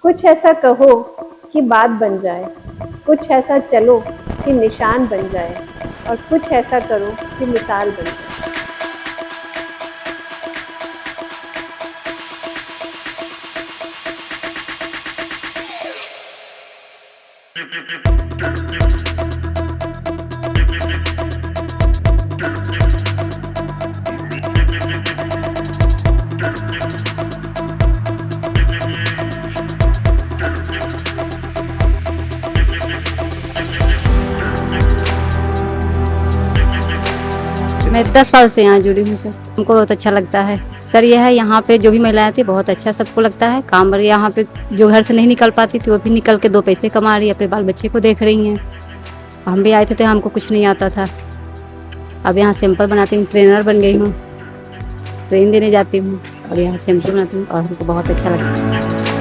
कुछ ऐसा कहो कि बात बन जाए, कुछ ऐसा चलो कि निशान बन जाए, और कुछ ऐसा करो कि मिसाल बन जाए। मैं 10 साल से यहाँ जुड़ी हूँ सर। हमको बहुत अच्छा लगता है सर। यह है यहाँ पे जो भी महिलाएं थी बहुत अच्छा सबको लगता है काम। यहाँ पे जो घर से नहीं निकल पाती थी वो भी निकल के 2 पैसे कमा रही है, अपने बाल बच्चे को देख रही हैं। हम भी आए थे तो हमको कुछ नहीं आता था। अब यहाँ सैंपल बनाती हूँ, ट्रेनर बन गई हूँ, ट्रेन देने जाती हूँ और यहाँ सैंपल बनाती हूँ और हमको बहुत अच्छा लगता है।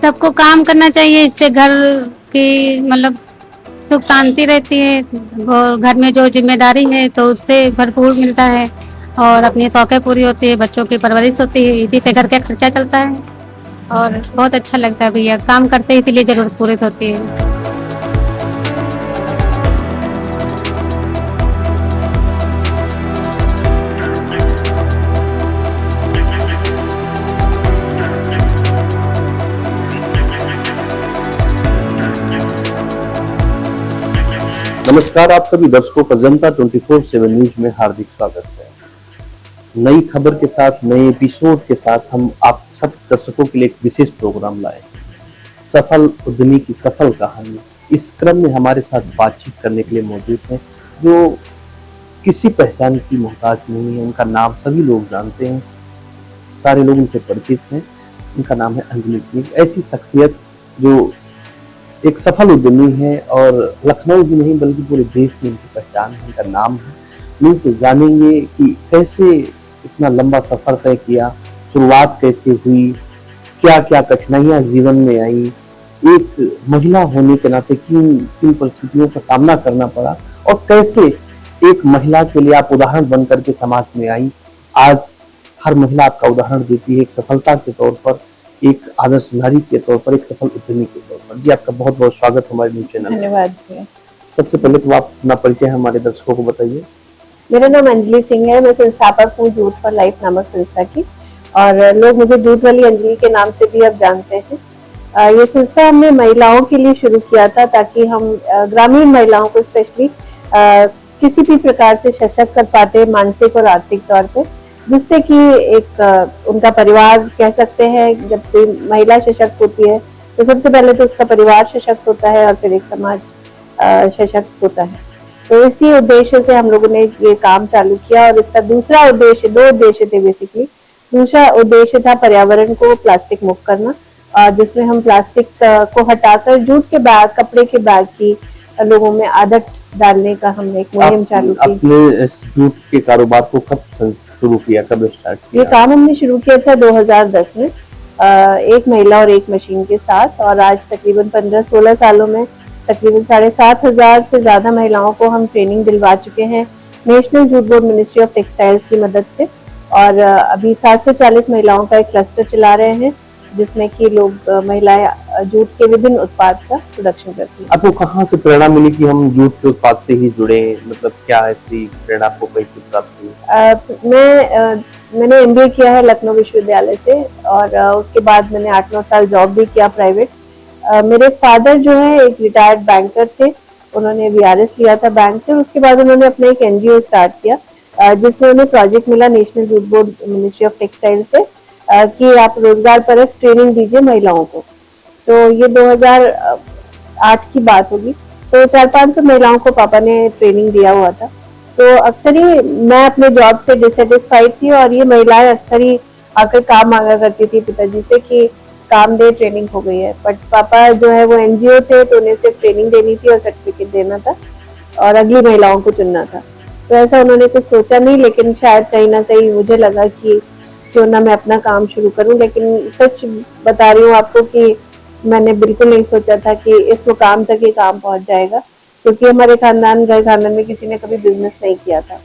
सबको काम करना चाहिए, इससे घर की मतलब सुख शांति रहती है और घर में जो जिम्मेदारी है तो उससे भरपूर मिलता है और अपनी शौकें पूरी होती है, बच्चों की परवरिश होती है, इसी से घर का खर्चा चलता है और बहुत अच्छा लगता है। भैया काम करते हैं इसीलिए जरूरत पूरी होती है। नमस्कार, आप सभी दर्शकों का जनता 24/7 न्यूज में हार्दिक स्वागत है। नई खबर के साथ, नए एपिसोड के साथ हम आप सब दर्शकों के लिए एक विशेष प्रोग्राम लाए। सफल उद्यमी की सफल कहानी। इस क्रम में हमारे साथ बातचीत करने के लिए मौजूद हैं जो किसी पहचान की मोहताज नहीं है। उनका नाम सभी लोग जानते हैं, सारे लोग उनसे परिचित हैं। उनका नाम है अंजलि सिंह। ऐसी शख्सियत जो एक सफल उद्यमी है और लखनऊ ही नहीं बल्कि पूरे देश में उनकी पहचान है, उनका नाम है। इनसे जानेंगे कि कैसे इतना लंबा सफर तय किया, शुरुआत कैसे हुई, क्या क्या कठिनाइयां जीवन में आई, एक महिला होने के नाते किन किन परिस्थितियों का सामना करना पड़ा और कैसे एक महिला के लिए आप उदाहरण बन करके समाज में आई। आज हर महिला आपका उदाहरण देती है, एक सफलता के तौर पर, एक आदर्श नारी के तौर पर, एक सफल उद्यमी के तौर पर। जी, आपका बहुत बहुत स्वागत हमारे न्यूज चैनल में। धन्यवाद भैया। सबसे पहले तो आप अपना परिचय हमारे दर्शकों को बताइए। मेरा नाम अंजलि सिंह है। मैं संस्थापक हूँ जूट फॉर लाइफ नामक संस्था की, और लोग मुझे जूट वाली अंजलि के नाम से भी अब जानते हैं। ये संस्था हमने महिलाओं के लिए शुरू किया था ताकि हम ग्रामीण महिलाओं को स्पेशली किसी भी प्रकार से सशक्त कर पाते, मानसिक और आर्थिक तौर पे, जिससे कि एक उनका परिवार कह सकते हैं। जब कोई महिला सशक्त होती है तो सबसे पहले तो उसका परिवार सशक्त होता है और फिर एक समाज सशक्त होता है। तो इसी उद्देश्य से हम लोगों ने ये काम चालू किया, और इसका दूसरा उद्देश्य, 2 उद्देश्य थे बेसिकली। दूसरा उद्देश्य था पर्यावरण को प्लास्टिक मुक्त करना, जिसमें हम प्लास्टिक को हटाकर जूट के बैग, कपड़े के बैग की लोगों में आदत डालने का हमने एक मुहिम चालू की। आपने इस जूट के कारोबार को कब शुरू किया, कब स्टार्ट किया? ये काम हमने शुरू किया था 2010 में, एक महिला और एक मशीन के साथ, और आज तकरीबन 15-16 सालों में तकरीबन 7,500 से ज्यादा महिलाओं को हम ट्रेनिंग दिलवा चुके हैं national jute board ministry of textiles की मदद से। और अभी 740 महिलाओं का एक क्लस्टर चला रहे हैं जिसमें कि लोग महिलाएं जूट के विभिन्न उत्पाद का प्रोडक्शन करती हैं। आपको कहाँ से प्रेरणा मिली कि हम जूट के उत्पाद से ही जुड़े? मतलब क्या ऐसी प्रेरणा आपको कैसे प्राप्त हुई? मैंने MBA किया है लखनऊ विश्वविद्यालय से, और उसके बाद मैंने 8-9 साल जॉब भी किया प्राइवेट। मेरे फादर जो है एक रिटायर्ड बैंकर थे, उन्होंने VRS लिया था बैंक से। उसके बाद उन्होंने अपना एक NGO स्टार्ट किया जिसमें उन्हें प्रोजेक्ट मिला national jute board ministry of textile से कि आप रोजगार परक ट्रेनिंग दीजिए महिलाओं को। तो ये 2008 की बात होगी। तो 400-500 महिलाओं को पापा ने ट्रेनिंग दिया हुआ था। तो अक्सर ही मैं अपने जॉब से डिससेटिस्फाइड थी, और ये महिलाएं अक्सर ही आकर काम मांगा करती थी पिताजी से कि काम दे, ट्रेनिंग हो गई है। बट पापा जो है वो NGO थे, तो उन्हें सिर्फ ट्रेनिंग देनी थी और सर्टिफिकेट देना था और अगली महिलाओं को चुनना था। तो ऐसा उन्होंने कुछ सोचा नहीं, लेकिन शायद कहीं ना कहीं मुझे लगा कि क्यों ना मैं अपना काम शुरू करूं। लेकिन सच बता रही हूँ आपको कि मैंने बिल्कुल नहीं सोचा था कि इस मुकाम तक ये काम पहुंच जाएगा, क्योंकि हमारे खानदान में किसी ने कभी बिजनेस नहीं किया था।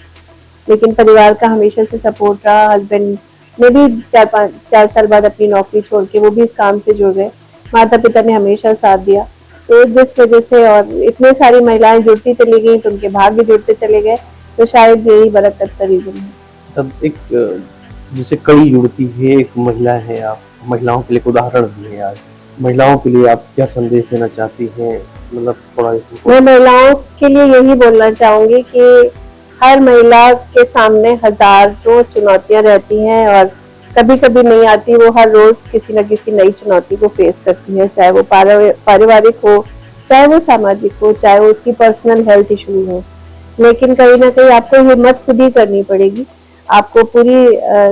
लेकिन परिवार का हमेशा से सपोर्ट रहा। हस्बैंड ने भी 4 साल बाद अपनी नौकरी छोड़ के वो भी इस काम से जुड़ गए। माता पिता ने हमेशा साथ दिया। तो जिस वजह से और इतने सारी महिलाएं जुड़ती चली गई तो उनके भाग्य जुड़ते चले गए, तो शायद यही बरकत का रीजन है। तब एक जैसे कड़ी जुड़ती है, एक महिला है आप, महिलाओं के लिए एक उदाहरण भी है आज। महिलाओं के लिए आप क्या संदेश देना चाहती हैं? मतलब थोड़ा इसको। मैं महिलाओं के लिए यही बोलना चाहूंगी कि हर महिला के सामने हजारों चुनौतियां रहती हैं और कभी कभी नहीं आती। वो हर रोज किसी न किसी नई चुनौती को फेस करती है, चाहे वो पारिवारिक हो, चाहे वो सामाजिक हो, चाहे वो उसकी पर्सनल हेल्थ इशू हो। लेकिन कहीं ना कहीं आपको हिम्मत खुद ही करनी पड़ेगी। आपको पूरी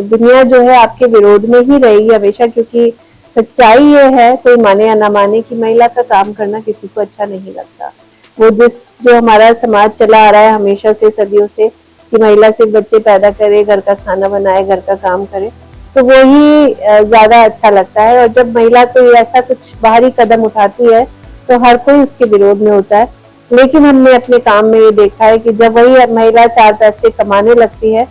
दुनिया जो है आपके विरोध में ही रहेगी हमेशा, क्योंकि सच्चाई ये है, कोई माने या ना माने, कि महिला का काम करना किसी को अच्छा नहीं लगता। वो जो हमारा समाज चला आ रहा है हमेशा से, सदियों से, कि महिला सिर्फ बच्चे पैदा करे, घर का खाना बनाए, घर का काम करे, तो वो ही ज्यादा अच्छा लगता है। और जब महिला कोई ऐसा कुछ बाहरी कदम उठाती है तो हर कोई उसके विरोध में होता है। लेकिन हमने अपने काम में ये देखा है कि जब वही महिला 4 पैसे कमाने लगती है,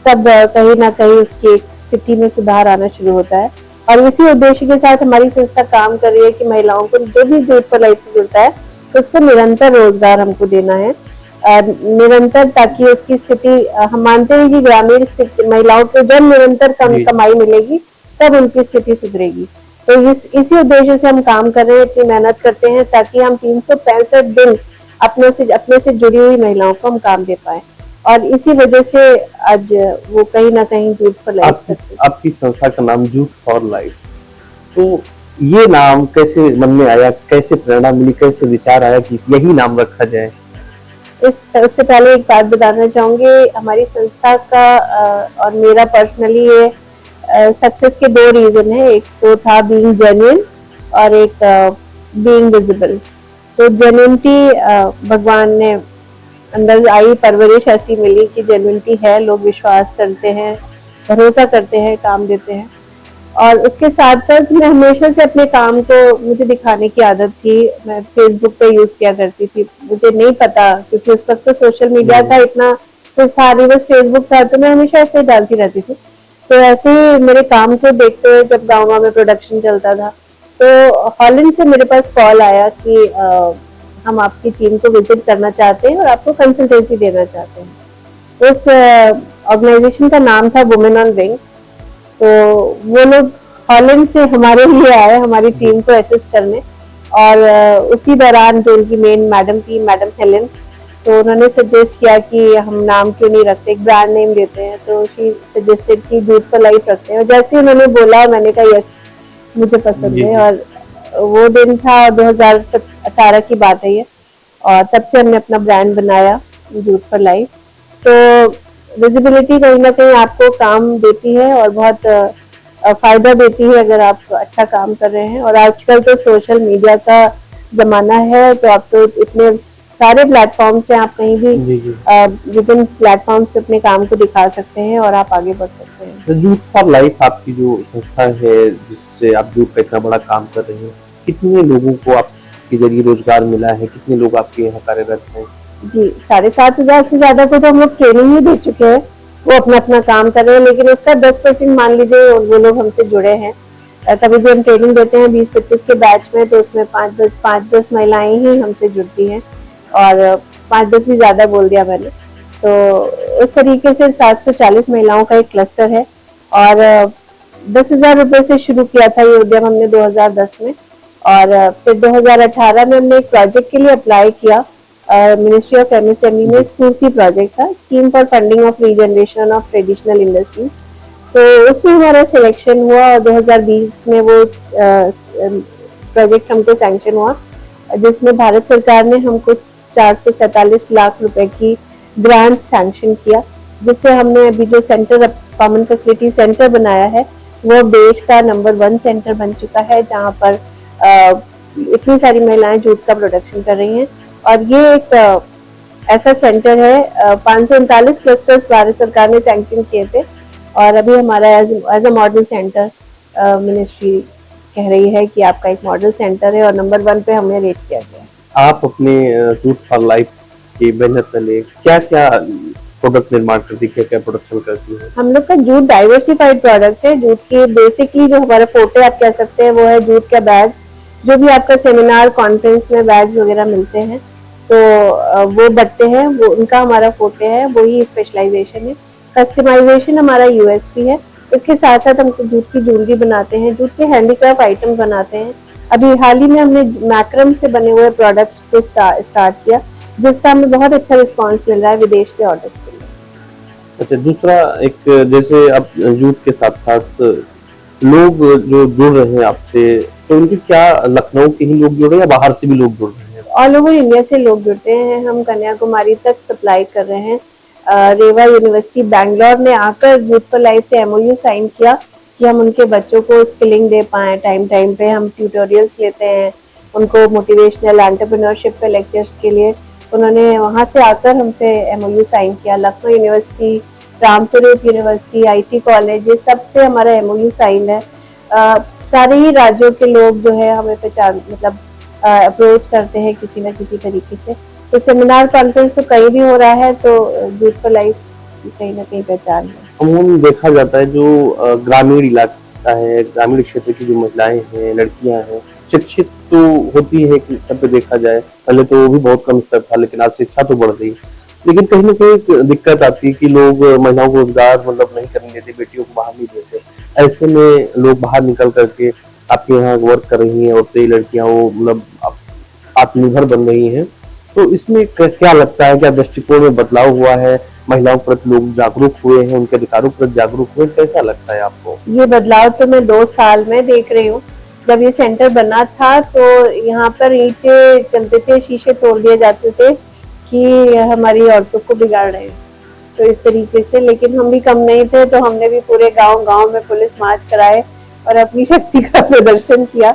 तब कहीं ना कहीं उसकी स्थिति में सुधार आना शुरू होता है। और इसी उद्देश्य के साथ हमारी संस्था काम कर रही है कि महिलाओं को जो भी यूथ फॉर लाइफ से जुड़ता है तो उसको निरंतर रोजगार हमको देना है, निरंतर, ताकि उसकी स्थिति, हम मानते हैं कि ग्रामीण महिलाओं को जब निरंतर कमाई मिलेगी तब उनकी स्थिति सुधरेगी। तो इसी उद्देश्य से हम काम कर रहे हैं, इतनी मेहनत करते हैं, ताकि हम 365 दिन अपने से जुड़ी हुई महिलाओं को हम काम दे पाए। और इसी वजह से आज वो कहीं ना कहीं यूथ फॉर लाइफ। आपकी संस्था का नाम यूथ फॉर लाइफ, तो ये नाम कैसे मन में आया, कैसे प्रेरणा मिली, कैसे विचार आया कि यही नाम रखा जाए? उससे पहले एक बात बताना चाहूंगी, हमारी संस्था का और मेरा पर्सनली ये सक्सेस के 2 रीजन है। एक तो था बीइंग जेन्युइन और एक बीइंग विजिबल। तो जेन्युइनिटी भगवान ने अंदर आई, परवरिश ऐसी मिली कि जेन्युइनिटी है, लोग विश्वास करते हैं, भरोसा करते हैं, काम देते हैं। और उसके साथ साथ मैं हमेशा से अपने काम को मुझे दिखाने की आदत थी। मैं फेसबुक पे यूज किया करती थी, मुझे नहीं पता, क्योंकि उस वक्त तो सोशल मीडिया था इतना, तो सारी बस फेसबुक था, तो मैं हमेशा ऐसे डालती रहती थी। तो ऐसे ही मेरे काम को देखते हुए जब गाँव में प्रोडक्शन चलता था, तो हॉलैंड से मेरे पास कॉल आया कि हम आपकी टीम को विजिट करना चाहते हैं और आपको कंसल्टेंसी देना चाहते हैं। उस ऑर्गेनाइजेशन का नाम था वुमेन ऑन विंग। तो वो लोग हॉलैंड से हमारे लिए आए हमारी टीम को असिस्ट करने, और उसी दौरान जो उनकी मेन मैडम थी, मैडम हेलेन, तो उन्होंने सजेस्ट किया कि हम नाम क्यों नहीं रखते, एक ब्रांड नेम देते हैं। तो शी सजेस्टेड कि यूथ फॉर लाइफ रखते हैं। और जैसे उन्होंने बोला, मैंने कहा यस, मुझे पसंद है। और वो दिन था 2018 की बात है ये, और तब से हमने अपना ब्रांड बनाया यूथ फॉर लाइफ। तो विजिबिलिटी कहीं ना कहीं आपको काम देती है और बहुत फायदा देती है अगर आप अच्छा काम कर रहे हैं। और आजकल तो सोशल मीडिया का जमाना है, तो आप तो इतने सारे प्लेटफॉर्म से आप कहीं भी विभिन्न प्लेटफॉर्म से अपने काम को दिखा सकते हैं और आप आगे बढ़ सकते हैं। तो यूथ फॉर लाइफ आपकी जो संस्था है, जिससे आप यूथ का इतना बड़ा काम कर रहे हैं, कितने लोगों को आपके जरिए रोजगार मिला है, कितने लोग आपके यहाँ कार्यरत हैं? जी, 7,500 से ज्यादा को तो हम लोग ट्रेनिंग ही दे चुके हैं, वो अपना अपना काम कर रहे हैं। लेकिन उसका 10% मान लीजिए वो लोग हमसे जुड़े हैं। कभी भी हम ट्रेनिंग देते हैं 20-25 के बैच में, तो उसमें 5-10 महिलाएं ही हमसे जुड़ती हैं, और 5-10 भी ज्यादा बोल दिया मैंने। तो उस तरीके से 740 महिलाओं का एक क्लस्टर है। और 10,000 रुपए से शुरू किया था ये उद्यम हमने 2010 में, और फिर 2018 में हमने एक प्रोजेक्ट के लिए अप्लाई किया। मिनिस्ट्री ऑफ एमएसएमई में स्फूर्ति प्रोजेक्ट था, scheme for funding of regeneration of traditional industry. तो उसमें हमारा सिलेक्शन हुआ और 2020 में वो प्रोजेक्ट हमको सैंक्शन हुआ, जिसमें भारत सरकार ने हमको 447 लाख रुपए की ग्रांट सैंक्शन किया, जिससे हमने अभी जो सेंटर कॉमन फैसिलिटी सेंटर बनाया है वो देश का नंबर 1 सेंटर बन चुका है, जहाँ पर इतनी सारी महिलाएं जूट का प्रोडक्शन कर रही हैं। और ये एक ऐसा सेंटर है, 539 क्लस्टर्स भारत सरकार ने सैंक्शन किए थे, और अभी हमारा as a model centre ministry कह रही है कि आपका एक मॉडल सेंटर है और नंबर 1 पे हमें रेट किया गया है। आप अपने जूट फॉर लाइफ के बैनर तले क्या क्या प्रोडक्ट निर्माण करती है, क्या क्या प्रोडक्शन करती है? हम लोग का जूट डाइवर्सिफाइड प्रोडक्ट है। जूट के बेसिकली जो हमारा फोटे आप कह सकते हैं वो है जूट का बैग, जो भी आपका सेमिनार कॉन्फ्रेंस में बैग्स वगैरह मिलते हैं तो वो बट्टे हैं, वो उनका हमारा फोटे है, वही स्पेशलाइजेशन है। कस्टमाइजेशन हमारा यूएसपी है। इसके साथ साथ हम जूट की ज्वेलरी बनाते हैं, जूट के हैंडीक्राफ्ट आइटम बनाते हैं। अभी हाल ही में हमने मैक्रम से बने हुए प्रोडक्ट्स को स्टार्ट किया, जिसका हमें बहुत अच्छा रिस्पांस मिल रहा है विदेश से ऑर्डर्स के लिए। अच्छा, दूसरा एक, जैसे अब जूट के साथ साथ लोग जो जुड़ रहे हैं आपसे, तो उनकी क्या लखनऊ के ही लोग जुड़ रहे हैं या बाहर से भी लोग जुड़ रहे हैं? ऑल ओवर इंडिया से लोग जुड़ते हैं। हम कन्याकुमारी तक सप्लाई कर रहे हैं। रेवा यूनिवर्सिटी बैंगलोर ने आकर जूट फॉर लाइफ से एमओयू साइन किया कि हम उनके बच्चों को स्किलिंग दे पाए। टाइम टाइम पे हम ट्यूटोरियल्स लेते हैं, उनको मोटिवेशनल एंटरप्रेन्योरशिप पे लेक्चर्स के लिए उन्होंने वहां से आकर हमसे एमओयू साइन किया। Lucknow university, Ramswaroop university, IT college, ये सबसे हमारा एमओयू साइन है। सारे ही राज्यों के लोग जो है हमें पहचान मतलब अप्रोच करते हैं किसी न किसी तरीके से। तो सेमिनार कॉन्फ्रेंस तो कहीं भी हो रहा है तो जूट फॉर लाइफ कहीं ना कहीं पहचान है। अमूमन देखा जाता है जो ग्रामीण इलाका है, ग्रामीण क्षेत्र की जो महिलाएं हैं, लड़कियां हैं, शिक्षित तो होती है कि सब पे देखा जाए, पहले तो वो भी बहुत कम स्तर था लेकिन आज शिक्षा तो बढ़ गई। लेकिन कहीं ना कहीं एक दिक्कत आती है कि लोग महिलाओं को रोजगार मतलब नहीं करने देते, बेटियों को बाहर नहीं देते। ऐसे में लोग बाहर निकल करके आपके यहाँ वर्क कर रही हैं, औरतें लड़कियां वो मतलब आत्मनिर्भर बन रही हैं। तो इसमें क्या लगता है, क्या दृष्टिकोण में बदलाव हुआ है? महिलाओं के प्रति लोग जागरूक हुए हैं, उनके अधिकारों के प्रति जागरूक हुए, कैसा लगता है आपको? ये बदलाव तो मैं 2 साल में देख रही हूँ। जब ये सेंटर बना था तो यहाँ पर ईंटें चलते थे, शीशे तोड़ दिए जाते थे कि हमारी औरतों को बिगाड़ रहे हैं, तो इस तरीके से। लेकिन हम भी कम नहीं थे, तो हमने भी पूरे गांव-गांव में पुलिस मार्च कराए और अपनी शक्ति का प्रदर्शन किया।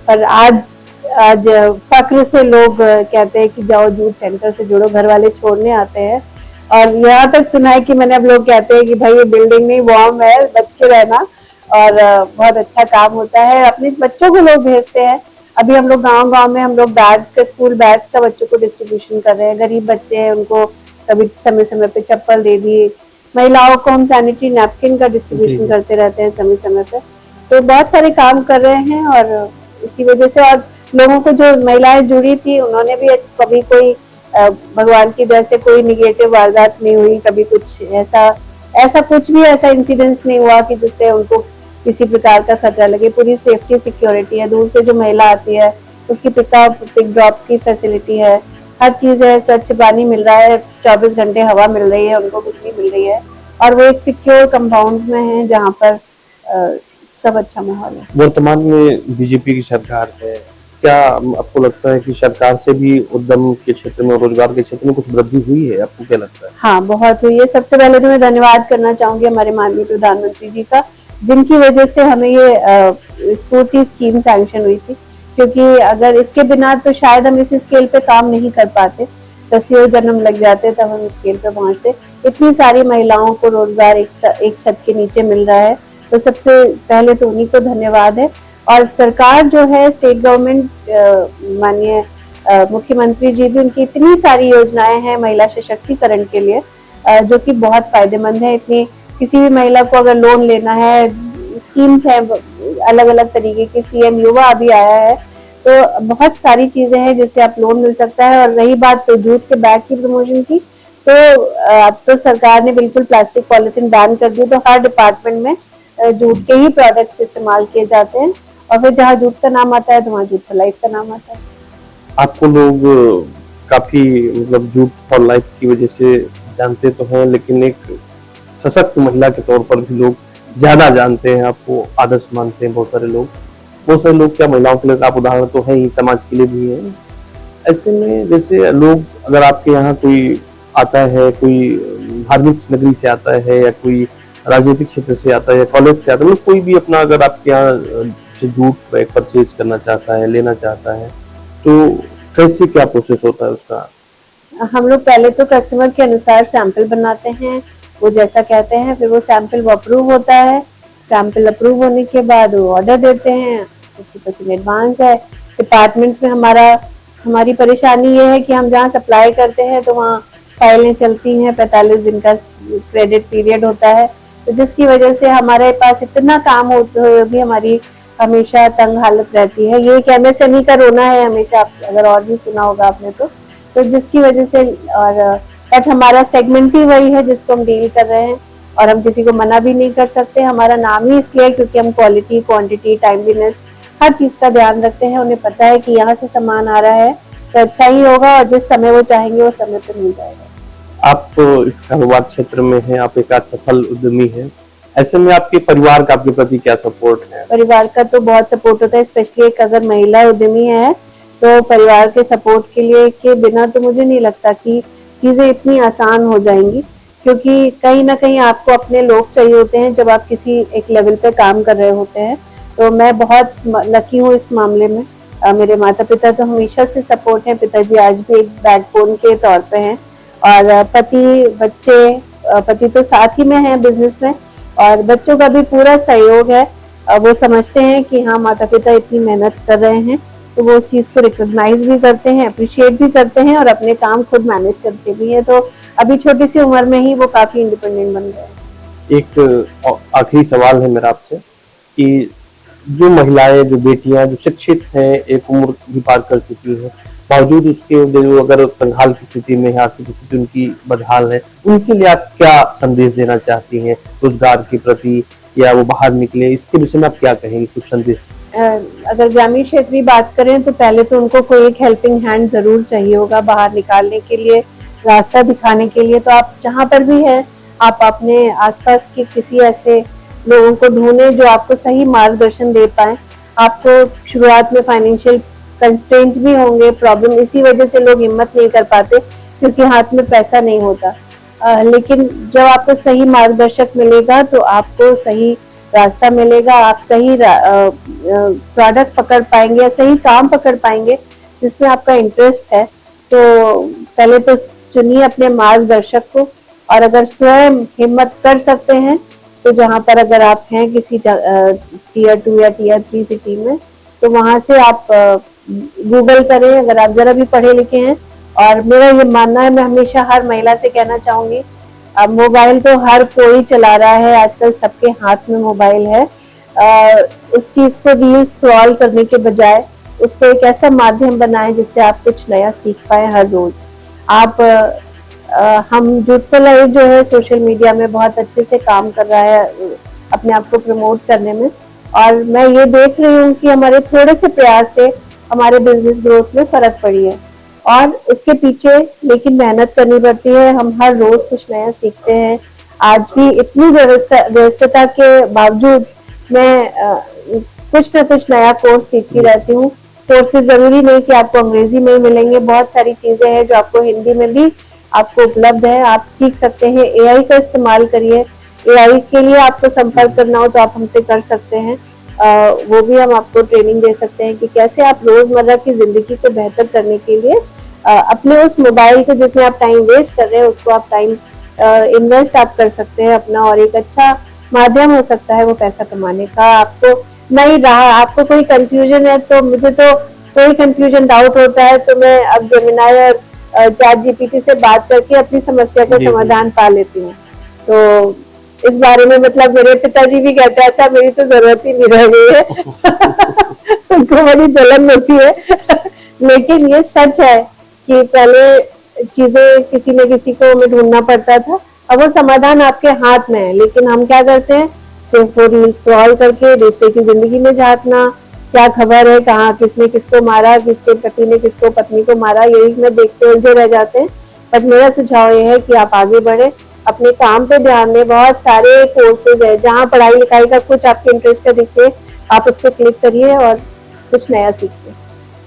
और आज फक्र से लोग कहते हैं कि जाओ जूट सेंटर से जुड़ो, घर वाले छोड़ने आते हैं। और यहाँ तक सुना है कि मैंने अब लोग कहते हैं कि भाई ये बिल्डिंग नहीं वार्म है, बच के रहना। और बहुत अच्छा काम होता है, अपने बच्चों को लोग भेजते हैं। अभी हम लोग गांव-गांव में हम लोग बैग्स का, स्कूल बैग्स का बच्चों को डिस्ट्रीब्यूशन कर रहे हैं। गरीब बच्चे हैं, उनको कभी समय समय पे चप्पल दे दी। महिलाओं को हम सैनिटरी नैपकिन का डिस्ट्रीब्यूशन करते रहते हैं समय समय पे। तो बहुत सारे काम कर रहे हैं और इसी वजह से। और लोगों को, जो महिलाएं जुड़ी थी, उन्होंने भी कभी कोई भगवान की दया से कोई निगेटिव वारदात नहीं हुई, कभी कुछ ऐसा कुछ भी ऐसा इंसिडेंस नहीं हुआ कि जिससे उनको किसी प्रकार का खतरा लगे। पूरी सेफ्टी सिक्योरिटी है। दूर से जो महिला आती है उसकी पिक ड्रॉप की फैसिलिटी है, हर चीज है। स्वच्छ पानी मिल रहा है, 24 घंटे हवा मिल रही है, उनको बिजली मिल रही है। और वो एक सिक्योर कंपाउंड में है जहाँ पर सब अच्छा माहौल है। वर्तमान में बीजेपी की सरकार है, क्या आपको लगता है कि सरकार से भी उद्यम के क्षेत्र में, रोजगार के क्षेत्र में कुछ वृद्धि हुई है? आपको क्या लगता है? हाँ, बहुत हुई है। सबसे पहले तो मैं धन्यवाद करना चाहूंगी हमारे माननीय प्रधानमंत्री जी का, जिनकी वजह से हमें ये स्फूर्ति स्कीम सैंक्शन हुई थी। क्योंकि अगर इसके बिना तो शायद हम इस स्केल पे काम नहीं कर पाते, 10 जन्म लग जाते तब हम स्केल पे पहुंचते। इतनी सारी महिलाओं को रोजगार एक छत के नीचे मिल रहा है, तो सबसे पहले तो उन्हीं को धन्यवाद है। और सरकार जो है, स्टेट गवर्नमेंट, माननीय मुख्यमंत्री जी भी, उनकी इतनी सारी योजनाएं हैं महिला सशक्तिकरण के लिए जो कि बहुत फायदेमंद है। इतनी किसी भी महिला को अगर लोन लेना है, स्कीम्स है अलग अलग तरीके की, सीएम युवा अभी आया है, तो बहुत सारी चीजें हैं जिससे आप लोन मिल सकता है। और रही बात तो जूट के बैग की प्रमोशन की, तो अब तो सरकार ने बिल्कुल प्लास्टिक पॉलिथीन बैन कर दी, तो हर डिपार्टमेंट में जूट के ही प्रोडक्ट्स इस्तेमाल किए जाते हैं। और फिर जहाँ जूट का नाम आता है तो वहाँ जूट फॉर लाइफ का नाम आता है। आपको लोग काफी मतलब जूट फॉर लाइफ की वजह से जानते तो हैं, लेकिन एक सशक्त महिला के तौर पर भी लोग ज्यादा जानते हैं, आपको आदर्श मानते हैं बहुत सारे लोग। क्या महिलाओं के लिए आप उदाहरण तो है ही, समाज के लिए भी है। ऐसे में जैसे लोग, अगर आपके यहाँ कोई आता है, कोई धार्मिक नगरी से आता है या कोई राजनीतिक क्षेत्र से आता है या कॉलेज से आता है, कोई भी अपना अगर आपके यहाँ से जूट बैग परचेज करना चाहता है, लेना चाहता है, तो कैसे क्या प्रोसेस होता है उसका? हम लोग पहले तो कस्टमर के अनुसार सैंपल बनाते हैं, वो जैसा कहते हैं, फिर वो सैंपल अप्रूव होता है। सैंपल अप्रूव होने के बाद वो ऑर्डर देते हैं, 50% एडवांस है। डिपार्टमेंट में हमारी परेशानी ये है कि हम जहाँ सप्लाई करते हैं तो वहाँ फाइलें चलती हैं, 45 दिन का क्रेडिट पीरियड होता है, तो जिसकी वजह से हमारे पास इतना काम होते हुए भी हमारी हमेशा तंग हालत रहती है। ये एक एमएसएमई का रोना है हमेशा, अगर और भी सुना होगा आपने तो जिसकी वजह से और बट हमारा सेगमेंट ही वही है जिसको हम डील कर रहे हैं और हम किसी को मना भी नहीं कर सकते। हमारा नाम ही इसलिए है क्योंकि हम क्वालिटी, क्वांटिटी, टाइमलीनेस हर चीज का ध्यान रखते हैं। उन्हें पता है कि यहाँ से सामान आ रहा है तो अच्छा ही होगा और जिस समय वो चाहेंगे वो समय पे मिल जाएगा। आप इस कारोबार क्षेत्र में हैं, आप एक सफल उद्यमी हैं, ऐसे में आपके परिवार का आपके प्रति क्या सपोर्ट है? परिवार का तो बहुत सपोर्ट होता है, स्पेशली एक अगर महिला उद्यमी है तो परिवार के सपोर्ट के लिए के बिना तो मुझे नहीं लगता कि चीजें इतनी आसान हो जाएंगी, क्योंकि कहीं ना कहीं आपको अपने लोग चाहिए होते हैं जब आप किसी एक लेवल पे काम कर रहे होते हैं। तो मैं बहुत लकी हूँ इस मामले में। मेरे माता पिता तो हमेशा से सपोर्ट हैं, पिताजी आज भी एक बैकबोन के तौर पे हैं और पति तो साथ ही में है बिजनेस में और बच्चों का भी पूरा सहयोग है। वो समझते हैं कि हाँ माता पिता इतनी मेहनत कर रहे हैं तो वो उस चीज को रिकॉग्नाइज भी करते हैं, अप्रिशिएट भी करते हैं और अपने काम खुद मैनेज करते भी हैं। तो अभी छोटी सी उम्र में ही वो काफी इंडिपेंडेंट बन गए। एक आखिरी सवाल है मेरा आपसे कि जो महिलाएं, जो बेटियां, जो शिक्षित हैं, एक उम्र भी पार कर चुकी हैं, बावजूद उसके जो अगर कंगाल की स्थिति में है, आर्थिक स्थिति उनकी बदहाल है, उनके लिए आप क्या संदेश देना चाहती हैं रोजगार के प्रति, या वो बाहर निकले, इसके विषय में आप क्या कहेंगे, कुछ संदेश? अगर ग्रामीण क्षेत्र की बात करें तो पहले तो उनको कोई एक हेल्पिंग हैंड जरूर चाहिए होगा बाहर निकालने के लिए, रास्ता दिखाने के लिए। तो आप जहाँ पर भी हैं आप अपने आसपास के किसी ऐसे लोगों को ढूंढें जो आपको सही मार्गदर्शन दे पाए। आपको शुरुआत में फाइनेंशियल कंस्ट्रेंट भी होंगे, प्रॉब्लम इसी वजह से लोग हिम्मत नहीं कर पाते क्योंकि हाथ में पैसा नहीं होता। लेकिन जब आपको सही मार्गदर्शक मिलेगा तो आपको सही रास्ता मिलेगा, आप सही प्रोडक्ट पकड़ पाएंगे या सही काम पकड़ पाएंगे जिसमें आपका इंटरेस्ट है। तो पहले तो चुनिए अपने मार्गदर्शक को और अगर स्वयं हिम्मत कर सकते हैं तो जहाँ पर अगर आप हैं किसी टीयर 2 या टीयर 3 सिटी में तो वहां से आप गूगल करें अगर आप जरा भी पढ़े लिखे हैं। और मेरा ये मानना है, मैं हमेशा हर महिला से कहना चाहूंगी, अब मोबाइल तो हर कोई चला रहा है, आजकल सबके हाथ में मोबाइल है। उस चीज को रील स्क्रॉल करने के बजाय उसको एक ऐसा माध्यम बनाएं जिससे आप कुछ नया सीख पाए हर रोज। आप हम यूथफुल लाइफ जो है सोशल मीडिया में बहुत अच्छे से काम कर रहा है अपने आप को प्रमोट करने में, और मैं ये देख रही हूँ कि हमारे थोड़े से प्रयास से हमारे बिजनेस ग्रोथ में फर्क पड़ी है। और उसके पीछे लेकिन मेहनत करनी पड़ती है, हम हर रोज कुछ नया सीखते हैं। आज भी इतनी व्यस्तता के बावजूद मैं कुछ न कुछ नया कोर्स सीखती रहती हूँ। कोर्सेज जरूरी नहीं कि आपको अंग्रेजी में मिलेंगे, बहुत सारी चीजें हैं जो आपको हिंदी में भी आपको उपलब्ध है, आप सीख सकते हैं। एआई का इस्तेमाल करिए, एआई के लिए आपको संपर्क करना हो तो आप हमसे कर सकते हैं। वो भी हम आपको ट्रेनिंग दे सकते हैं कि कैसे आप रोजमर्रा की जिंदगी को बेहतर करने के लिए अपने उस मोबाइल को जिसमें आप टाइम वेस्ट कर रहे हैं उसको आप टाइम इन्वेस्ट आप कर सकते हैं अपना, और एक अच्छा माध्यम हो सकता है वो पैसा कमाने का। आपको नहीं रहा, आपको कोई कंफ्यूजन है, तो मुझे तो कोई कंफ्यूजन डाउट होता है तो मैं अब जेमिनाई और चैट जीपीटी से बात करके अपनी समस्या का समाधान पा लेती हूँ। तो इस बारे में मतलब मेरे पिताजी भी कहते हैं अच्छा मेरी तो जरूरत ही नहीं रह गई है उनको बड़ी जलन होती है लेकिन ये सच है कि पहले चीजें किसी न किसी को हमें ढूंढना पड़ता था, अब वो समाधान आपके हाथ में है। लेकिन हम क्या करते हैं, सिर्फ वो रील स्क्रॉल करके दूसरे की जिंदगी में झांकना, क्या खबर है, कहाँ किसने किसको मारा, किसके पति ने किसको पत्नी को मारा, यही में देखते उलझे रह जाते हैं। बट मेरा सुझाव ये है कि आप आगे बढ़े, अपने काम पे ध्यान दें। बहुत सारे कोर्सेज है जहाँ पढ़ाई लिखाई का कुछ आपके इंटरेस्ट का दिखे, आप उस पर क्लिक करिए और कुछ नया सीखिए।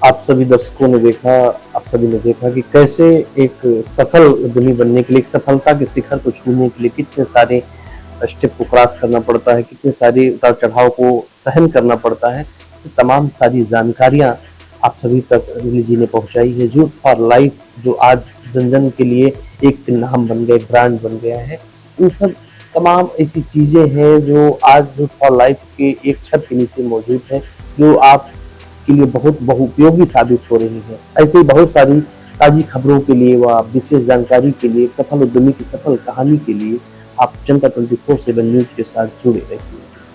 आप सभी दर्शकों ने देखा, आप सभी ने देखा कि कैसे एक सफल उद्यमी बनने के लिए, एक सफलता के शिखर को छूने के लिए कितने सारे स्टेप को क्रॉस करना पड़ता है, कितने सारे उतार चढ़ाव को सहन करना पड़ता है। तो तमाम सारी जानकारियां आप सभी तक रिली जी ने पहुंचाई है। यूथ फॉर लाइफ जो आज जन जन के लिए एक नाम बन गए, ब्रांड बन गया है, इन सब तमाम ऐसी चीजें हैं जो आज यूथ फॉर लाइफ के एक छत के नीचे मौजूद है। जो आपके लिए बहुत बहुउपयोगी साबित हो रही है। ऐसे ही बहुत सारी ताज़ी खबरों के लिए व विशेष जानकारी के लिए, सफल उद्यमी की सफल कहानी के लिए आप जनता 24/7 न्यूज़ के साथ जुड़े रहिए।